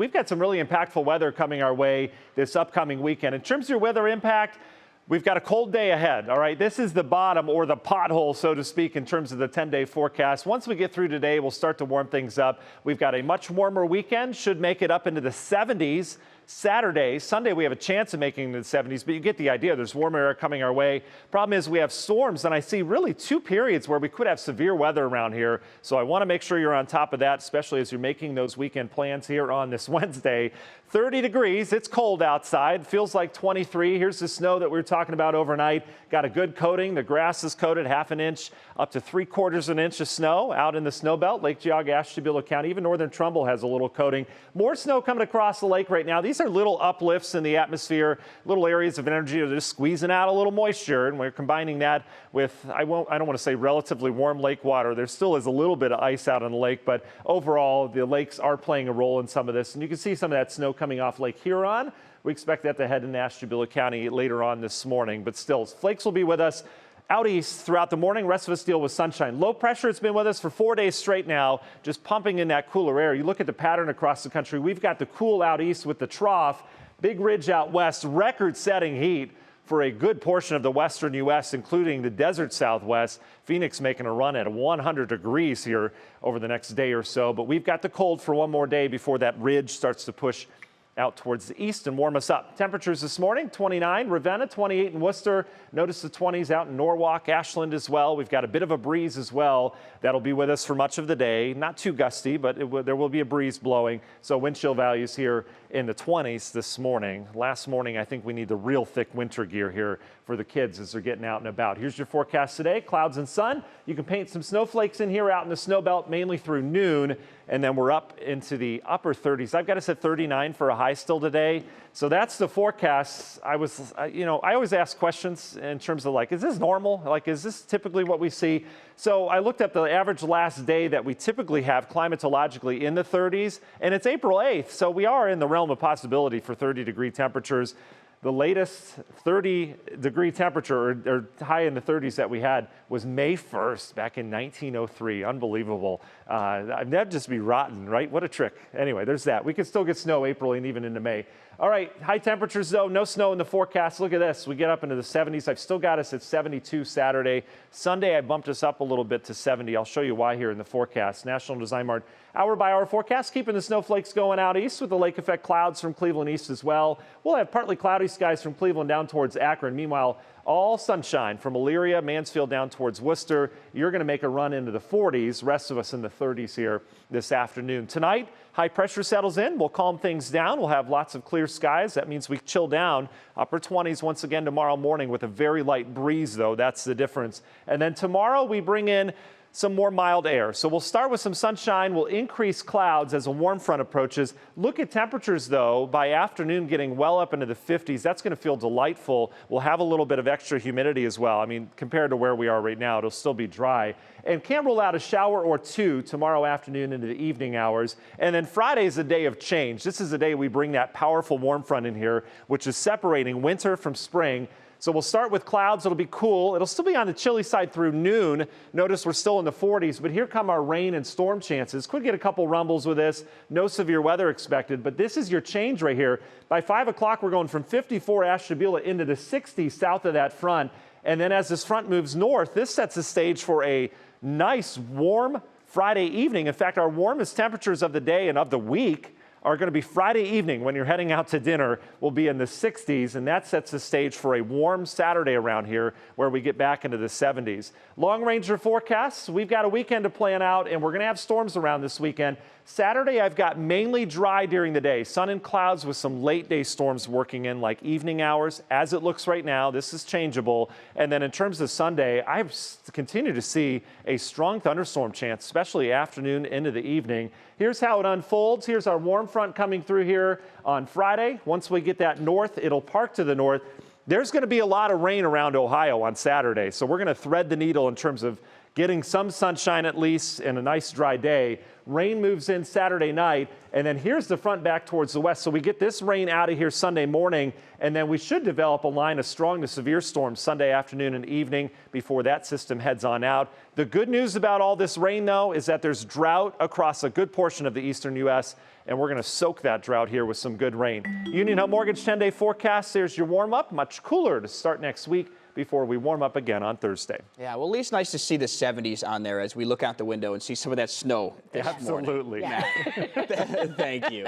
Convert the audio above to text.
We've got some really impactful weather coming our way this upcoming weekend. In terms of your weather impact, we've got a cold day ahead, all right? This is the bottom or the pothole, so to speak, in terms of the 10-day forecast. Once we get through today, we'll start to warm things up. We've got a much warmer weekend, should make it up into the 70s. Saturday, Sunday, we have a chance of making it in the 70s, but you get the idea. There's warm air coming our way. Problem is we have storms, and I see really two periods where we could have severe weather around here. So I want to make sure you're on top of that, especially as you're making those weekend plans here on this Wednesday. 30 degrees. It's cold outside. Feels like 23. Here's the snow that we were talking about overnight. Got a good coating. The grass is coated half an inch up to 3/4 an inch of snow out in the snow belt. Lake Geauga, Ashtabula County. Even northern Trumbull has a little coating. More snow coming across the lake right now. These are little uplifts in the atmosphere, little areas of energy that are just squeezing out a little moisture, and we're combining that with, I don't want to say relatively warm lake water. There still is a little bit of ice out on the lake, but overall the lakes are playing a role in some of this, and you can see some of that snow coming off Lake Huron. We expect that to head into Ashtabula County later on this morning, but still, flakes will be with us out east throughout the morning. Rest of us deal with sunshine. Low pressure, it's been with us for 4 days straight now, just pumping in that cooler air. You look at the pattern across the country. We've got the cool out east with the trough, big ridge out west, record-setting heat for a good portion of the western U.S., including the desert Southwest. Phoenix making a run at 100 degrees here over the next day or so. But we've got the cold for one more day before that ridge starts to push out towards the east and warm us up. Temperatures this morning, 29, Ravenna, 28 in Worcester. Notice the 20s out in Norwalk, Ashland as well. We've got a bit of a breeze as well. That'll be with us for much of the day. Not too gusty, but there will be a breeze blowing. So wind chill values here in the 20s this morning. Last morning, I think we need the real thick winter gear here for the kids as they're getting out and about. Here's your forecast today. Clouds and sun. You can paint some snowflakes in here out in the snow belt mainly through noon, and then we're up into the upper 30s. I've got us at 39 for a high still today. So that's the forecast. I always ask questions in terms of like, is this normal? Like, is this typically what we see? So I looked up the average last day that we typically have climatologically in the 30s, and it's April 8th. So we are in the realm of possibility for 30-degree temperatures. The latest 30-degree temperature or high in the 30s that we had was May 1st back in 1903. Unbelievable. That'd just be rotten, right? What a trick. Anyway, there's that. We could still get snow April and even into May. All right, high temperatures though, no snow in the forecast. Look at this. We get up into the 70s. I've still got us at 72 Saturday. Sunday, I bumped us up a little bit to 70. I'll show you why here in the forecast. National Design Mart hour-by-hour forecast, keeping the snowflakes going out east with the lake effect clouds from Cleveland east as well. We'll have partly cloudy skies from Cleveland down towards Akron. Meanwhile, all sunshine from Elyria, Mansfield down towards Worcester. You're going to make a run into the 40s. Rest of us in the 30s here this afternoon. Tonight, high pressure settles in. We'll calm things down. We'll have lots of clear skies. That means we chill down. Upper 20s once again tomorrow morning with a very light breeze, though. That's the difference. And then tomorrow we bring in some more mild air. So we'll start with some sunshine. We'll increase clouds as a warm front approaches. Look at temperatures, though, by afternoon getting well up into the 50s. That's going to feel delightful. We'll have a little bit of extra humidity as well. I mean, compared to where we are right now, it'll still be dry. And can't rule out a shower or two tomorrow afternoon into the evening hours. And then Friday is a day of change. This is the day we bring that powerful warm front in here, which is separating winter from spring. So we'll start with clouds. It'll be cool. It'll still be on the chilly side through noon. Notice we're still in the 40s, but here come our rain and storm chances. Could get a couple rumbles with this. No severe weather expected, but this is your change right here. By 5 o'clock, we're going from 54 Ashtabula into the 60s south of that front. And then as this front moves north, this sets the stage for a nice warm Friday evening. In fact, our warmest temperatures of the day and of the week are going to be Friday evening when you're heading out to dinner. Will be in the 60s, and that sets the stage for a warm Saturday around here where we get back into the 70s. Long ranger forecasts. We've got a weekend to plan out, and we're going to have storms around this weekend. Saturday, I've got mainly dry during the day, sun and clouds with some late day storms working in like evening hours. As it looks right now, this is changeable. And then in terms of Sunday, I continue to see a strong thunderstorm chance, especially afternoon into the evening. Here's how it unfolds. Here's our warm front coming through here on Friday. Once we get that north, it'll park to the north. There's going to be a lot of rain around Ohio on Saturday, so we're going to thread the needle in terms of getting some sunshine at least and a nice dry day. Rain moves in Saturday night, and then here's the front back towards the west. So we get this rain out of here Sunday morning, and then we should develop a line of strong to severe storms Sunday afternoon and evening before that system heads on out. The good news about all this rain, though, is that there's drought across a good portion of the eastern U.S., and we're going to soak that drought here with some good rain. Union Home Mortgage 10-day forecast. There's your warm-up. Much cooler to start next week before we warm up again on Thursday. Yeah, well, at least nice to see the 70s on there as we look out the window and see some of that snow this morning. Absolutely. Thank you.